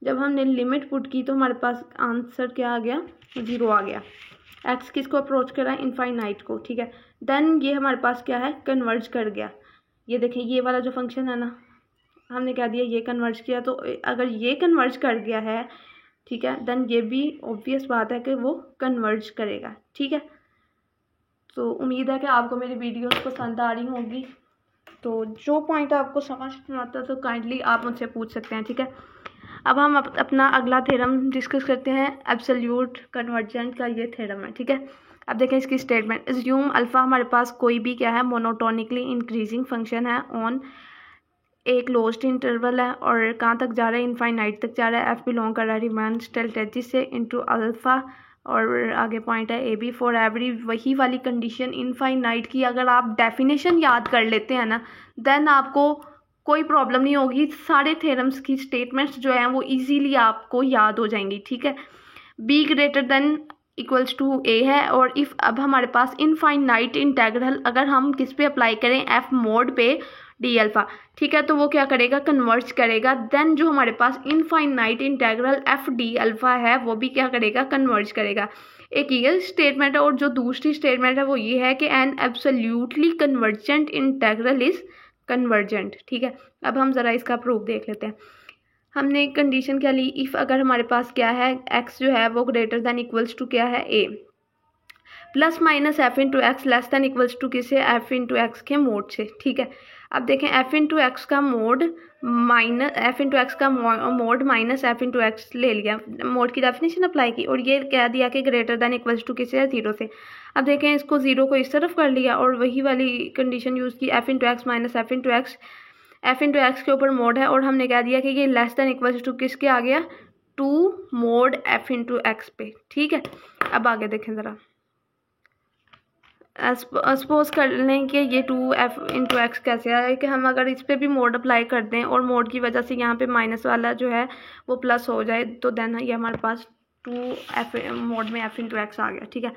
जब हमने लिमिट पुट की तो हमारे पास आंसर क्या आ गया, 0 आ गया। एक्स किसको अप्रोच करा, इनफाइनाइट को, ठीक है। देन ये हमारे पास क्या है, कन्वर्ज कर गया। ये देखें ये वाला जो फंक्शन है ना, हमने क्या दिया, ये कन्वर्ज किया, तो अगर ये कन्वर्ज कर गया है, ठीक है, देन ये भी ऑब्वियस बात है कि वो कन्वर्ज करेगा, ठीक है। तो उम्मीद है कि आपको मेरी वीडियोस पसंद आ रही होंगी, तो जो पॉइंट आपको समझ नहीं आता तो काइंडली आप मुझसे पूछ सकते हैं, ठीक है। अब हम अपना अगला थ्योरम डिस्कस करते हैं, एब्सोल्यूट कन्वर्जेंट का ये थ्योरम है, ठीक है। अब देखें इसकी स्टेटमेंट, एज्यूम अल्फ़ा हमारे पास कोई भी क्या है, मोनोटोनिकली इंक्रीजिंग फंक्शन है ऑन एक क्लोज्ड इंटरवल है, और कहाँ तक जा रहा है, इनफाइनाइट तक जा रहा है, एफ बिलोंग कर रहा है रिमांस टेल्टेजिस से इंटू अल्फ़ा, और आगे पॉइंट है ए बी फॉर एवरी, वही वाली कंडीशन इनफाइनाइट की अगर आप डेफिनेशन याद कर लेते हैं ना, देन आपको कोई प्रॉब्लम नहीं होगी, सारे थ्योरम्स की स्टेटमेंट्स जो हैं वो इजीली आपको याद हो जाएंगी, ठीक है। B greater than equals to a है, और इफ़ अब हमारे पास इनफाइनाइट इंटेग्रल अगर हम किस पे अप्लाई करें, एफ मोड पे डी अल्फ़ा, ठीक है, तो वो क्या करेगा, कन्वर्ज करेगा। देन जो हमारे पास infinite integral F D alpha है वो भी क्या करेगा, कन्वर्ज करेगा। एक ये स्टेटमेंट है, और जो दूसरी स्टेटमेंट है वो ये है कि an absolutely convergent integral is convergent, ठीक है। अब हम ज़रा इसका प्रूफ देख लेते हैं। हमने एक कंडीशन क्या ली, इफ़ अगर हमारे पास क्या है x जो है वो ग्रेटर दैन इक्वल्स टू क्या है a, plus minus f into x less than equals to किसे, एफ इंटू एक्स के मोड से। ठीक है, अब देखें एफ इंटू एक्स का mod minus f into x का mod minus f into x ले लिया, मोड की डेफिनेशन अप्लाई की और ये कह दिया कि ग्रेटर दैन इक्वल्स टू किसे है, जीरो से। अब देखें इसको जीरो को इस तरफ कर लिया और वही वाली कंडीशन यूज़ की, F into x minus f into x, F into x के ऊपर मोड है और हमने कह दिया कि ये लेस दैन इक्वल्स टू किसके आ गया, to mod F into X पे। ठीक है, अब आगे देखें ज़रा, सपोज कर लें कि ये 2f इंटू एक्स कैसे आया कि हम अगर इस पर भी मोड अप्लाई कर दें और मोड की वजह से यहाँ पे माइनस वाला जो है वो प्लस हो जाए, तो देन ये हमारे पास 2f मोड में f इंटू एक्स आ गया। ठीक है,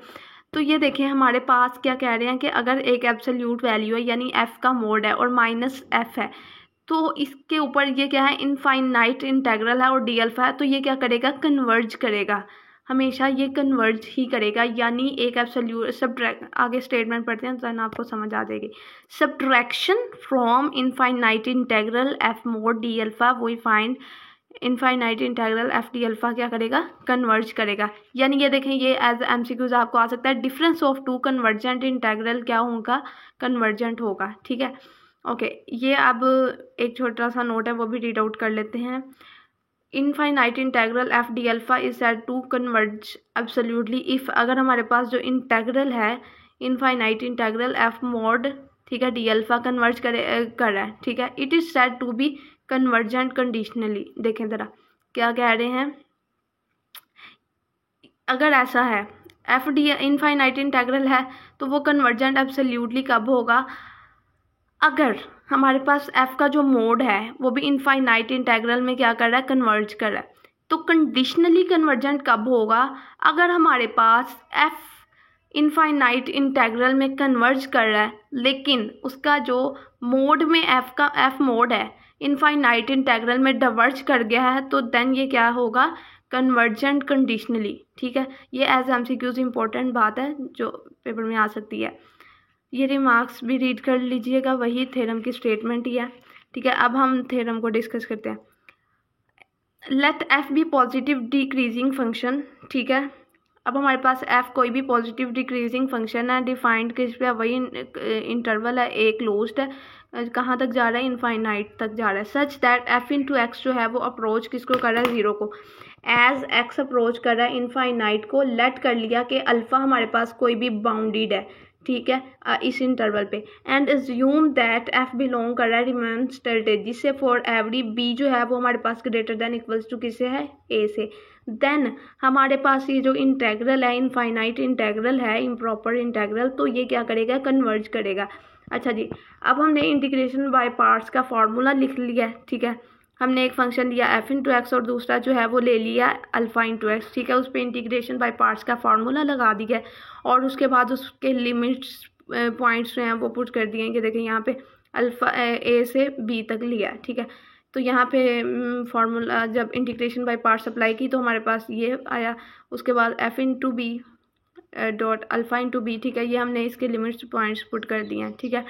तो ये देखें हमारे पास क्या कह रहे हैं कि अगर एक एब्सोल्यूट वैल्यू है यानी f का मोड है और माइनस f है, तो इसके ऊपर ये क्या है, इनफाइनाइट इंटेग्रल है और डी अल्फा है, तो ये क्या करेगा, कन्वर्ज करेगा, हमेशा ये कन्वर्ज ही करेगा, यानी एक एब्सोल्यूट सब्ट्रैक्ट, आगे स्टेटमेंट पढ़ते हैं तो आपको समझ आ जाएगी। Subtraction from infinite integral F mod D alpha we find infinite integral F D alpha क्या करेगा, कन्वर्ज करेगा। यानी ये देखें ये एज एमसीक्यूज आपको आ सकता है, difference of two convergent integral क्या होगा, कन्वर्जेंट होगा। ठीक है, ओके, ये अब एक छोटा सा नोट है वो भी रीड आउट कर लेते हैं। Infinite integral F D alpha is said to converge absolutely if, अगर हमारे पास जो इंटेग्रल है इनफाइनाइट इंटेग्रल एफ मोड, ठीक है, डी अल्फा कन्वर्ज कर रहा है। ठीक है, it is said to be convergent conditionally. देखें ज़रा क्या कह रहे हैं, अगर ऐसा है एफ डी इनफाइनाइट इंटेग्रल है तो वो कन्वर्जेंट एब्सोल्युटली कब होगा, अगर हमारे पास f का जो मोड है वो भी इनफाइनाइट इंटेग्रल में क्या कर रहा है, कन्वर्ज कर रहा है। तो कंडीशनली कन्वर्जेंट कब होगा, अगर हमारे पास f इनफाइनाइट इंटेग्रल में कन्वर्ज कर रहा है लेकिन उसका जो मोड में f मोड है इनफाइनाइट इंटेग्रल में डाइवर्ज कर गया है, तो देन ये क्या होगा, कन्वर्जेंट कंडीशनली। ठीक है, ये एज एमसीक्यूज इंपॉर्टेंट बात है जो पेपर में आ सकती है। ये रिमार्क्स भी रीड कर लीजिएगा, वही थ्योरम की स्टेटमेंट ही है। ठीक है, अब हम थ्योरम को डिस्कस करते हैं। Let F be positive decreasing function. ठीक है, अब हमारे पास एफ कोई भी पॉजिटिव डिक्रीजिंग फंक्शन है, डिफाइंड किस पे, वही इंटरवल है, ए क्लोज्ड है, कहाँ तक जा रहा है, इनफाइनाइट तक जा रहा है, such that F into x जो है वो अप्रोच किसको कर रहा है, जीरो को। एज एक्स अप्रोच कर रहा है इनफाइनाइट को, लेट कर लिया कि अल्फ़ा हमारे पास कोई भी बाउंडेड है, ठीक है, इस इंटरवल पे, and assume that F belong कर रहा है रिमेन स्टेटेड, जिससे फॉर एवरी बी जो है वो हमारे पास ग्रेटर देन इक्वल्स टू किससे है, ए से। देन हमारे पास ये जो इंटेग्रल है इनफाइनाइट इंटेग्रल है, इम्प्रॉपर इंटेग्रल, तो ये क्या करेगा, कन्वर्ज करेगा। अच्छा जी, अब हमने इंटीग्रेशन बाय पार्ट्स का फार्मूला लिख लिया। ठीक है, हमने एक फंक्शन लिया एफ इंटू एक्स और दूसरा जो है वो ले लिया अल्फ़ा इंटू एक्स। ठीक है, उस पर इंटीग्रेशन बाय पार्ट्स का फार्मूला लगा दिया और उसके बाद उसके लिमिट्स पॉइंट्स जो हैं वो पुट कर दिए कि देखें यहाँ पे अल्फ़ा ए से बी तक लिया। ठीक है, तो यहाँ पे फार्मूला जब इंटीग्रेशन बाय पार्ट्स अप्लाई की तो हमारे पास ये आया, उसके बाद F into B dot alpha into B. ठीक है, ये हमने इसके लिमिट्स पॉइंट्स पुट कर दिए हैं। ठीक है,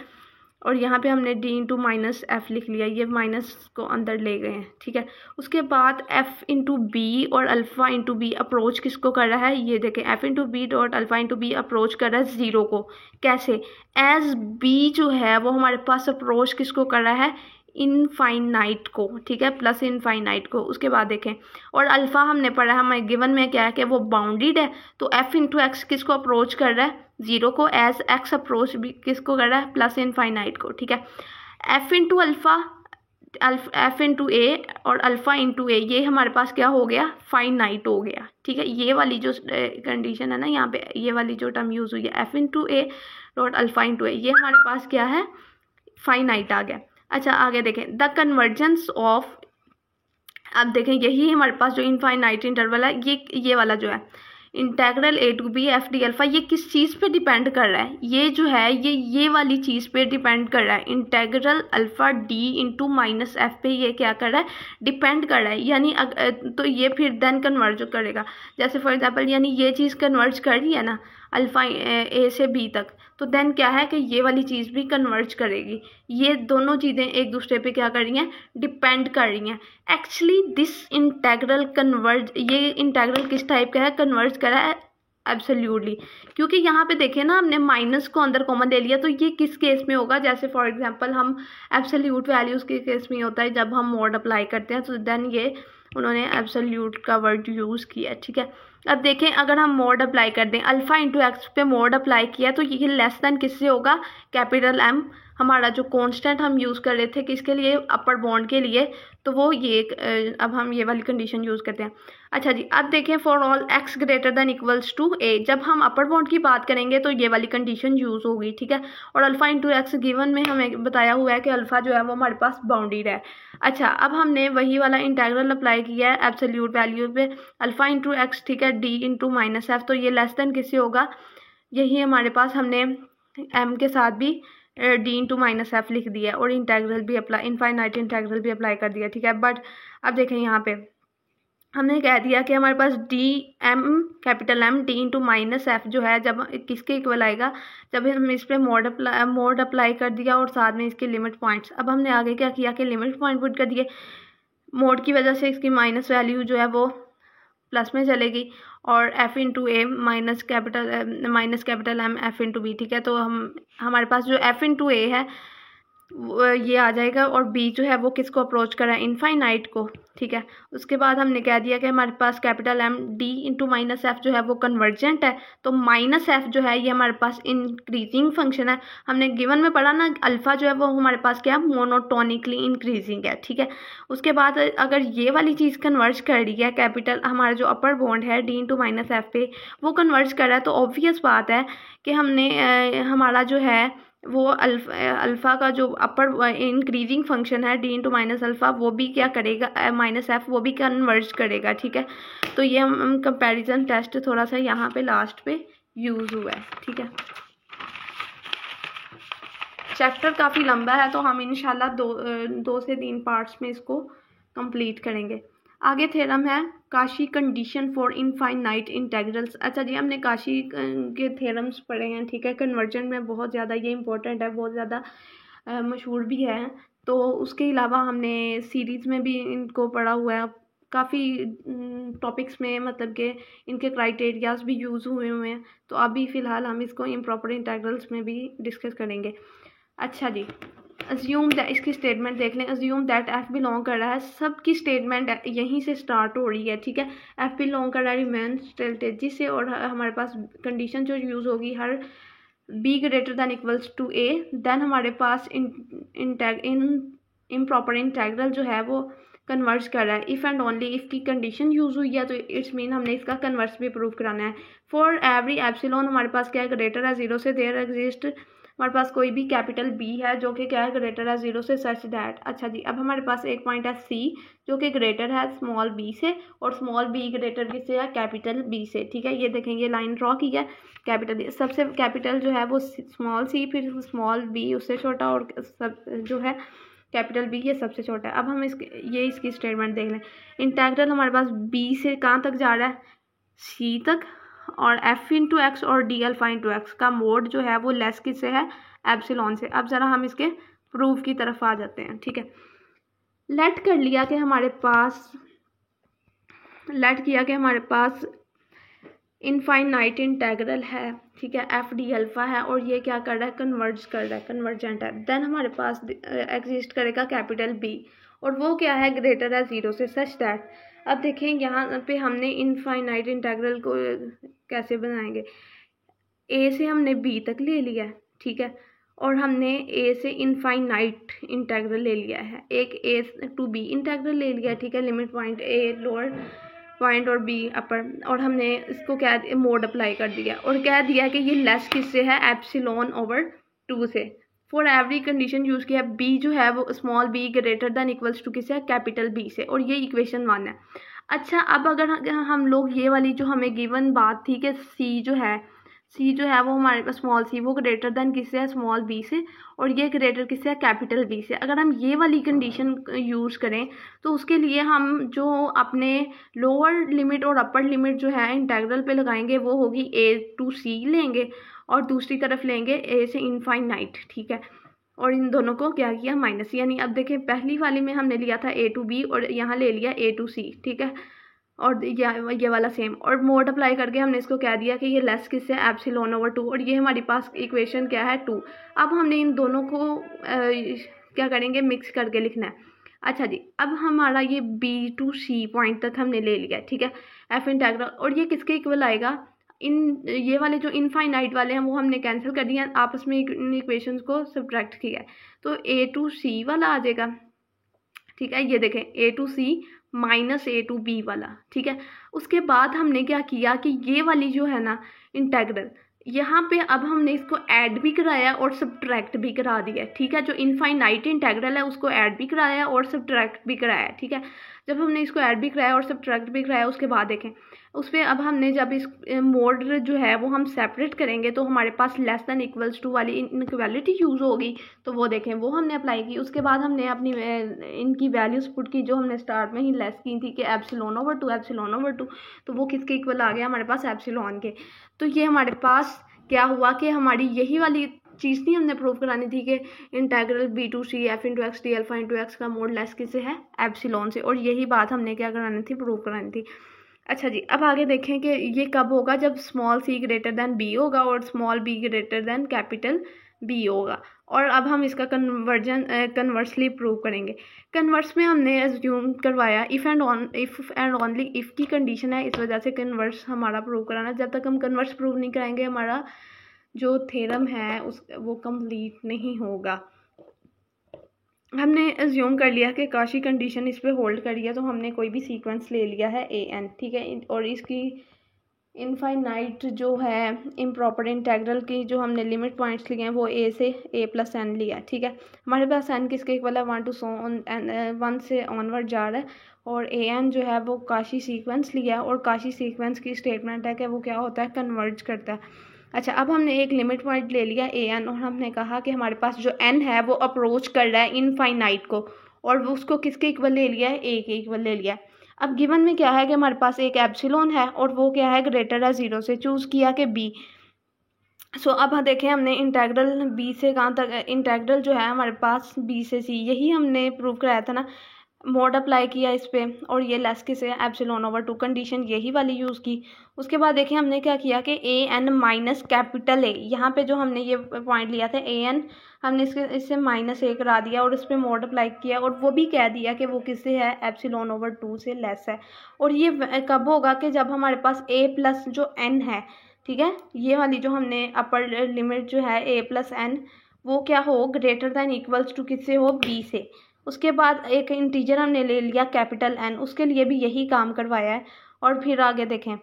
और यहाँ पे हमने d इंटू माइनस एफ लिख लिया, ये माइनस को अंदर ले गए हैं। ठीक है, उसके बाद f इंटू बी और अल्फ़ा इंटू बी अप्रोच किसको कर रहा है, ये देखें f into B dot alpha into B approach कर रहा है ज़ीरो को। कैसे, एज b जो है वो हमारे पास अप्रोच किसको कर रहा है, इनफाइनाइट को। ठीक है, प्लस इनफाइनाइट को। उसके बाद देखें, और अल्फ़ा हमने पढ़ा है हमें गिवन में क्या है कि वो बाउंडेड है, तो f इंटू एक्स किसको अप्रोच कर रहा है, ज़ीरो को, एज एक्स अप्रोच भी किसको कर रहा है, प्लस इनफाइनाइट को। ठीक है, f into alpha, f into a और अल्फ़ा इंटू ए, ये हमारे पास क्या हो गया, फाइनाइट हो गया। ठीक है, ये वाली जो कंडीशन है ना, यहाँ पे ये वाली जो टर्म यूज़ हुई है f into a dot alpha into a, ये हमारे पास क्या है, फाइनाइट आ गया। अच्छा, आगे देखें, द कन्वर्जेंस ऑफ, अब देखें यही हमारे पास जो इनफाइनाइट इंटरवल है, ये वाला जो है integral A to B F D alpha, ये किस चीज़ पे डिपेंड कर रहा है, ये जो है ये वाली चीज़ पे डिपेंड कर रहा है। Integral alpha D into minus F पे ये क्या कर रहा है, डिपेंड कर रहा है। यानी तो ये फिर देन कन्वर्ज करेगा। जैसे फॉर एग्जांपल, यानी ये चीज़ कन्वर्ज कर रही है ना, अल्फ़ा ए से बी तक, तो देन क्या है कि ये वाली चीज़ भी कन्वर्ज करेगी। ये दोनों चीज़ें एक दूसरे पे क्या कर रही हैं, डिपेंड कर रही हैं। एक्चुअली दिस इंटेग्रल कन्वर्ज, ये इंटेग्रल किस टाइप का है, कन्वर्ज करा है एब्सोल्यूटली, क्योंकि यहाँ पे देखें ना हमने माइनस को अंदर कॉमन ले लिया, तो ये किस केस में होगा, जैसे फॉर एग्जांपल हम एब्सोल्यूट वैल्यूज़ के केस में होता है जब हम मॉड अप्लाई करते हैं, तो देन ये उन्होंने एब्सोल्यूट का वर्ड यूज़ किया, ठीक है। अब देखें अगर हम मोड अप्लाई कर दें, अल्फ़ा इंटू एक्स पे मोड अप्लाई किया, तो ये लेस देन किससे होगा, कैपिटल एम, हमारा जो कांस्टेंट हम यूज़ कर रहे थे किसके लिए, अपर बॉन्ड के लिए, तो वो ये अब हम ये वाली कंडीशन यूज़ करते हैं। अच्छा जी, अब देखें for all x greater than equals to a, जब हम अपर बॉन्ड की बात करेंगे तो ये वाली कंडीशन यूज़ होगी, ठीक है। और अल्फ़ा इंटू एक्स गिवन में हमें बताया हुआ है कि अल्फ़ा जो है वो हमारे पास बाउंडेड है। अच्छा, अब हमने वही वाला इंटेग्रल अप्लाई किया है एब्सोल्यूट वैल्यू पे, अल्फ़ा इंटू एक्स, ठीक है, डी इंटू माइनस एफ, तो ये लेस देन किससे होगा, यही हमारे पास हमने एम के साथ भी डी इंटू माइनस एफ लिख दिया है और इंटेग्रल भी अप्लाई, इनफाइनाइट इंटेग्रल भी अप्लाई कर दिया, ठीक है। बट अब देखें यहाँ पे हमने कह दिया कि हमारे पास d m, capital m d into minus f जो है जब किसके इक्वल आएगा, जब हम इस पर मोड अप्लाई कर दिया और साथ में इसके लिमिट पॉइंट्स। अब हमने आगे क्या किया कि लिमिट पॉइंट पुट कर दिए, मोड की वजह से इसकी माइनस वैल्यू जो है वो प्लस में चलेगी, और f into a minus capital m f into B, ठीक है। तो हमारे पास जो एफ इंटू ए है ये आ जाएगा, और बी जो है वो किसको अप्रोच कर रहा है, इनफाइनाइट को, ठीक है। उसके बाद हमने कह दिया कि हमारे पास capital m d into minus f जो है वो कन्वर्जेंट है, तो माइनस एफ जो है ये हमारे पास इंक्रीजिंग फंक्शन है। हमने गिवन में पढ़ा ना, अल्फ़ा जो है वो हमारे पास क्या है, मोनोटोनिकली इंक्रीजिंग है, ठीक है। उसके बाद अगर ये वाली चीज़ कन्वर्ज कर रही है, कैपिटल हमारा जो अपर बॉन्ड है डी इंटू माइनस एफ पे वो कन्वर्ज कर रहा है, तो ऑब्वियस बात है कि हमने हमारा जो है वो अल्फ़ा का जो अपर इंक्रीजिंग फंक्शन है डी इंटू माइनस अल्फ़ा, वो भी क्या करेगा, माइनस एफ, वो भी कन्वर्ज करेगा, ठीक है। तो ये हम कंपैरिजन टेस्ट थोड़ा सा यहाँ पे लास्ट पे यूज़ हुआ है, ठीक है। चैप्टर काफ़ी लंबा है, तो हम इंशाल्लाह दो से 3 पार्ट्स में इसको कंप्लीट करेंगे। आगे थ्योरम है Kashi condition for infinite integrals. अच्छा जी, हमने काशी के थ्योरम्स पढ़े हैं, ठीक है। कन्वर्जन में बहुत ज़्यादा ये इंपॉर्टेंट है, बहुत ज़्यादा मशहूर भी है। तो उसके अलावा हमने सीरीज़ में भी इनको पढ़ा हुआ है, काफ़ी टॉपिक्स में, मतलब कि इनके क्राइटेरियाज भी यूज़ हुए हैं। तो अभी फ़िलहाल हम इसको इम्प्रॉपर इंटेग्रल्स में भी डिस्कस करेंगे। अच्छा जी, अज्यूम दैट, इसकी स्टेटमेंट देख लें। अज्यूम दैट एफ बिलोंग कर रहा है, सबकी स्टेटमेंट यहीं से स्टार्ट हो रही है, ठीक है। एफ बिलोंग कर रहा है रिमेन स्ट्रेटेजी से, और हमारे पास कंडीशन जो यूज़ होगी हर b greater than equals to a, then हमारे पास इम्प्रॉपर इंटेग्रल जो है वो कन्वर्स कर रहा है। इफ़ एंड ओनली इफ़ की कंडीशन यूज़ हुई है, तो इट्स मीन हमने इसका कन्वर्स भी प्रूव कराना है। फॉर एवरी एप्सिलॉन हमारे पास क्या है, ग्रेटर है 0 से, देयर एग्जिस्ट हमारे पास कोई भी कैपिटल बी है जो कि क्या है, ग्रेटर है 0 से, सच दैट। अच्छा जी, अब हमारे पास एक पॉइंट है सी जो कि ग्रेटर है स्मॉल बी से, और स्मॉल बी ग्रेटर किससे है, कैपिटल बी से, ठीक है। ये देखें, ये लाइन ड्रॉ की है, कैपिटल सबसे कैपिटल जो है वो स्मॉल सी, फिर स्मॉल बी उससे छोटा, और सब जो है कैपिटल बी ये सबसे छोटा है। अब हम इसकी स्टेटमेंट देख लें। इंटेग्रल हमारे पास बी से कहाँ तक जा रहा है, सी तक, और एफ इंटू एक्स और डी अल्फा इंटू एक्स का मोड जो है वो लेस किससे है, एप्सिलॉन से। अब ज़रा हम इसके प्रूफ की तरफ आ जाते हैं, ठीक है। लेट कर लिया कि हमारे पास इनफाइनाइट इंटेग्रल है, ठीक है, एफ डी अल्फ़ा है, और ये क्या कर रहा है, कन्वर्ज कर रहा है, कन्वर्जेंट है। देन हमारे पास एग्जिस्ट करेगा कैपिटल बी, और वो क्या है, ग्रेटर है 0 से, सच दैट। अब देखें यहाँ पे हमने इनफाइनाइट इंटेग्रल को कैसे बनाएंगे, ए से हमने बी तक ले लिया, ठीक है, और हमने ए से इनफाइनाइट इंटेग्रल ले लिया है, एक ए टू बी इंटेग्रल ले लिया, ठीक है। Limit point a lower point और बी अपर, और हमने इसको क्या मोड अप्लाई कर दिया, और कह दिया कि ये लेस किससे है, एप्सिलॉन ओवर 2 से। फॉर एवरी कंडीशन यूज़ किया, बी जो है वो small B greater than equals to किससे, कैपिटल बी से, और ये इक्वेशन 1 है। अच्छा, अब अगर हम लोग ये वाली जो हमें गिवन बात थी कि सी जो है सी जो है वो हमारे पास स्मॉल सी वो ग्रेटर देन किससे है, स्मॉल बी से, और ये ग्रेटर किससे है, कैपिटल बी से। अगर हम ये वाली कंडीशन यूज़ करें तो उसके लिए हम जो अपने लोअर लिमिट और अपर लिमिट जो है इंटेग्रल पे लगाएंगे वो होगी ए टू सी लेंगे, और दूसरी तरफ लेंगे ए से इनफाइनाइट, ठीक है। और इन दोनों को क्या किया, माइनस, यानी अब देखें पहली वाली में हमने लिया था ए टू बी और यहाँ ले लिया ए टू सी, ठीक है। और ये वाला सेम, और मोड अप्लाई करके हमने इसको कह दिया कि ये लेस किससे, एप्सिलॉन ओवर 2, और ये हमारे पास इक्वेशन क्या है, 2। अब हमने इन दोनों को क्या करेंगे, मिक्स करके लिखना है। अच्छा जी, अब हमारा ये बी टू सी पॉइंट तक हमने ले लिया, ठीक है, एफ इंटेग्रल, और ये किसके इक्वल आएगा, ये वाले जो इनफाइनाइट वाले हैं वो हमने कैंसिल कर दिया, आपस में इन इक्वेशंस को सब्ट्रैक्ट किया है, तो ए टू सी वाला आ जाएगा, ठीक है। ये देखें a to c minus a to b वाला, ठीक है। उसके बाद हमने क्या किया कि ये वाली जो है ना इंटेग्रल, यहाँ पे अब हमने इसको ऐड भी कराया और सब्ट्रैक्ट भी करा दिया, ठीक है। जो इनफाइनाइट इंटेग्रल है उसको ऐड भी कराया और सब्ट्रैक्ट भी कराया, ठीक है। जब हमने इसको ऐड भी कराया और सब्ट्रैक्ट भी कराया उसके बाद देखें उस पर अब हमने जब इस मोड जो है वो हम सेपरेट करेंगे तो हमारे पास लेस देन इक्वल्स टू वाली इनइक्वालिटी यूज़ होगी, तो वो देखें वो हमने अप्लाई की। उसके बाद हमने अपनी इनकी वैल्यूज पुट की जो हमने स्टार्ट में ही लेस की थी कि एप्सिलॉन ओवर 2, एप्सिलॉन ओवर 2, तो वो किसके इक्वल आ गया हमारे पास, एप्सिलॉन के। तो ये हमारे पास क्या हुआ कि हमारी यही वाली चीज़ नहीं हमने प्रूव करानी थी कि integral B to C F into X D alpha into x का मोड लेस किससे है, एप्सिलॉन से, और यही बात हमने क्या करानी थी, प्रूव करानी थी। अच्छा जी, अब आगे देखें कि ये कब होगा, जब small C greater than B होगा और small B greater than capital B होगा। और अब हम इसका कन्वर्सली प्रूव करेंगे। कन्वर्स में हमने एज्यूम करवाया इफ़ एंड ओनली इफ़ की कंडीशन है, इस वजह से कन्वर्स हमारा प्रूव कराना। जब तक हम कन्वर्स प्रूव नहीं कराएंगे हमारा जो थ्योरम है वो कंप्लीट नहीं होगा। हमने एज्यूम कर लिया कि काशी कंडीशन इस पे होल्ड करी है, तो हमने कोई भी सीक्वेंस ले लिया है ए एन, ठीक है, और इसकी इनफाइनाइट जो है इम्प्रॉपर इंटेग्रल की जो हमने लिमिट पॉइंट्स लिए हैं वो ए से ए प्लस एन लिया, ठीक है। हमारे पास एन किसके इक्वल है, 1 से ऑनवर्ड जा रहा है, और ए एन जो है वो काशी सीक्वेंस लिया, और काशी सीक्वेंस की स्टेटमेंट है कि वो क्या होता है, कन्वर्ज करता है। अच्छा, अब हमने एक लिमिट पॉइंट ले लिया ए एन, और हमने कहा कि हमारे पास जो एन है वो अप्रोच कर रहा है इनफाइनाइट को, और वो उसको किसके इक्वल ले लिया है, ए के इक्वल ले लिया है। अब गिवन में क्या है कि हमारे पास एक एप्सिलॉन है और वो क्या है, ग्रेटर है 0 से, चूज़ किया कि बी। सो अब देखें हमने इंटेग्रल बी से कहाँ तक, इंटेग्रल जो है हमारे पास बी से सी, यही हमने प्रूव कराया था ना, मोड अप्लाई किया इस पे, और ये लेस किसे है, एप्सिलॉन ओवर 2, कंडीशन यही वाली यूज़ की। उसके बाद देखिए हमने क्या किया कि A N minus capital A, यहाँ पे जो हमने ये पॉइंट लिया था ए एन, हमने इससे माइनस ए करा दिया और इस पर मोड अप्लाई किया, और वो भी कह दिया कि वो किससे है, एप्सिलॉन ओवर 2 से लेस है। और ये कब होगा कि जब हमारे पास ए प्लस जो एन है, ठीक है, ये वाली जो हमने अपर लिमिट जो है ए प्लस एन, वो क्या हो, ग्रेटर दैन इक्वल्स टू किससे हो, बी से। उसके बाद एक इंटीजर हमने ले लिया कैपिटल एन, उसके लिए भी यही काम करवाया है। और फिर आगे देखें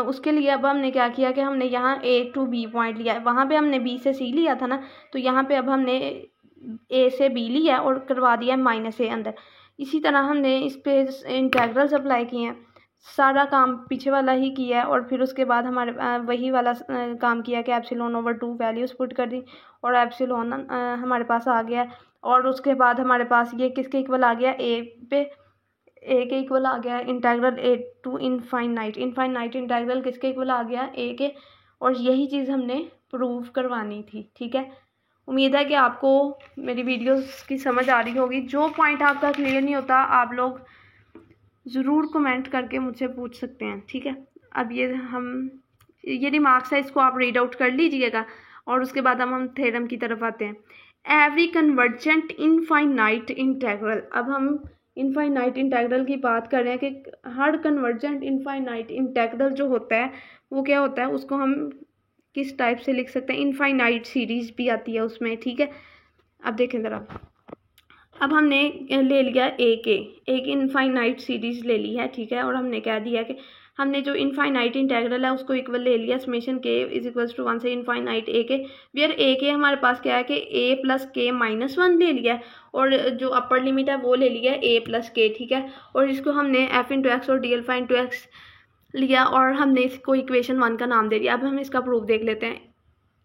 उसके लिए अब हमने क्या किया कि हमने यहाँ ए टू बी पॉइंट लिया, वहाँ पे हमने बी से सी लिया था ना, तो यहाँ पे अब हमने ए से बी लिया और करवा दिया माइनस ए अंदर। इसी तरह हमने इस पे इंटेग्रल्स अप्लाई किए हैं, सारा काम पीछे वाला ही किया है, और फिर उसके बाद हमारे वही वाला काम किया कि एप्सिलॉन ओवर 2 वैल्यूज़ पुट कर दी, और एप्सिलॉन हमारे पास आ गया। और उसके बाद हमारे पास ये किसके इक्वल आ गया, ए पे ए के इक्वल आ गया integral A to infinite, infinite integral किसके इक्वल आ गया, ए के। और यही चीज़ हमने प्रूव करवानी थी, ठीक है। उम्मीद है कि आपको मेरी वीडियोस की समझ आ रही होगी। जो पॉइंट आपका क्लियर नहीं होता आप लोग ज़रूर कमेंट करके मुझसे पूछ सकते हैं, ठीक है। अब ये रिमार्क्स है, इसको आप रीड आउट कर लीजिएगा, और उसके बाद हम थ्योरम की तरफ आते हैं। एवरी कन्वर्जेंट इनफाइनाइट इंटेग्रल, अब हम इनफाइनाइट इंटेग्रल की बात कर रहे हैं कि हर कन्वर्जेंट इनफाइनाइट इंटेग्रल जो होता है वो क्या होता है, उसको हम किस टाइप से लिख सकते हैं, इनफाइनाइट सीरीज़ भी आती है उसमें, ठीक है। अब देखें ज़रा, अब हमने ले लिया एक इनफाइनाइट सीरीज़ ले ली है, ठीक है, और हमने कह दिया कि हमने जो इनफाइनाइट इंटेग्रल है उसको इक्वल ले लिया समेशन के इज इक्वल्स टू 1 से इनफाइनाइट ए के, वेयर ए के हमारे पास क्या है कि ए प्लस के माइनस 1 ले लिया है, और जो अपर लिमिट है वो ले लिया है ए प्लस के, ठीक है। और इसको हमने एफ इंटू एक्स और डी अल्फा इंटू एक्स लिया और हमने इसको इक्वेशन 1 का नाम दे दिया। अब हम इसका प्रूफ देख लेते हैं।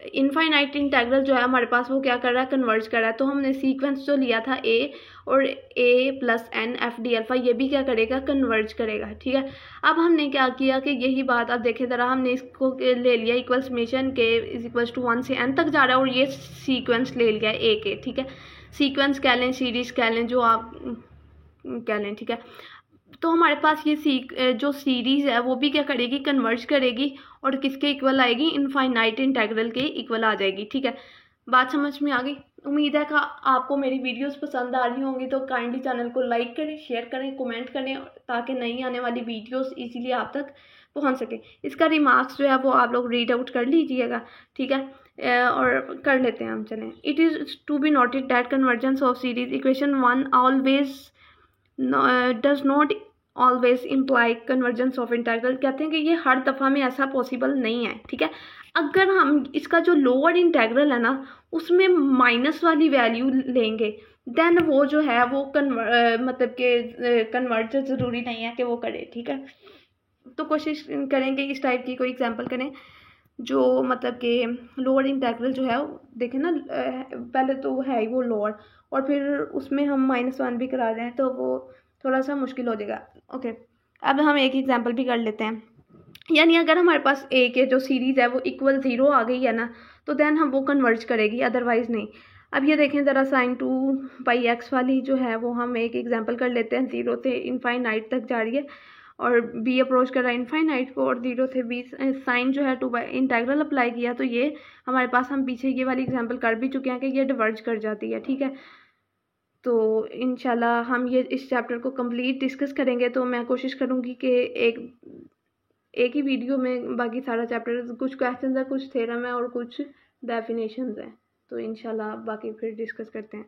इनफाइनाइट इंटेग्रल जो है हमारे पास वो क्या कर रहा है, कन्वर्ज कर रहा है। तो हमने सीक्वेंस जो लिया था ए और a + n f d alpha, ये भी क्या करेगा, कन्वर्ज करेगा, ठीक है। अब हमने क्या किया कि यही बात आप देखें ज़रा, हमने इसको ले लिया इक्वल समेशन के = 1 से n तक जा रहा है और ये सीक्वेंस ले लिया ए के, ठीक है। सीक्वेंस कह लें, सीरीज़ कह लें, जो आप कह लें, ठीक है। तो हमारे पास ये जो सीरीज़ है वो भी क्या करेगी, कन्वर्ज करेगी और किसके इक्वल आएगी, इनफाइनाइट इंटेग्रल के इक्वल आ जाएगी, ठीक है। बात समझ में आ गई। उम्मीद है कि आपको मेरी वीडियोस पसंद आ रही होंगी। तो काइंडली चैनल को लाइक करें, शेयर करें, कमेंट करें, ताकि नई आने वाली वीडियोस इजीली आप तक पहुंच सके। इसका रिमार्क्स जो है वो आप लोग रीड आउट कर लीजिएगा, ठीक है। और कर लेते हैं हम, चलें। It is to be noted that convergence of series equation 1 always does not always imply convergence of integral. कहते हैं कि ये हर दफ़ा में ऐसा पॉसिबल नहीं है, ठीक है। अगर हम इसका जो लोअर इंटेग्रल है ना उसमें माइनस वाली वैल्यू लेंगे, देन वो जो है वो मतलब कि कन्वर्ट ज़रूरी नहीं है कि वो करे, ठीक है। तो कोशिश करेंगे इस टाइप की कोई एग्जांपल करें जो मतलब कि लोअर इंटेग्रल जो है देखें ना, पहले तो है ही वो लोअर और फिर उसमें हम -1 भी करा दें तो वो थोड़ा सा मुश्किल हो जाएगा। ओके, अब हम एक एग्जांपल भी कर लेते हैं। यानी अगर हमारे पास ए के जो सीरीज़ है वो = 0 आ गई है ना, तो देन हम वो कन्वर्ज करेगी, अदरवाइज़ नहीं। अब ये देखें ज़रा, sin2πx वाली जो है वो हम एक एग्जांपल कर लेते हैं। 0 से इनफाइनाइट तक जा रही है और b अप्रोच कर रहा है इनफाइनाइट को, और 0 से b साइन जो है 2 इंटेग्रल अप्लाई किया, तो ये हमारे पास, हम पीछे ये वाली एग्जांपल कर भी चुके हैं कि ये डिवर्ज कर जाती है, ठीक है। तो इंशाल्लाह हम ये इस चैप्टर को कंप्लीट डिस्कस करेंगे। तो मैं कोशिश करूँगी कि एक ही वीडियो में बाकी सारा चैप्टर, कुछ क्वेश्चन है, कुछ थ्योरम है और कुछ डेफिनेशंस हैं। तो इंशाल्लाह बाकी फिर डिस्कस करते हैं।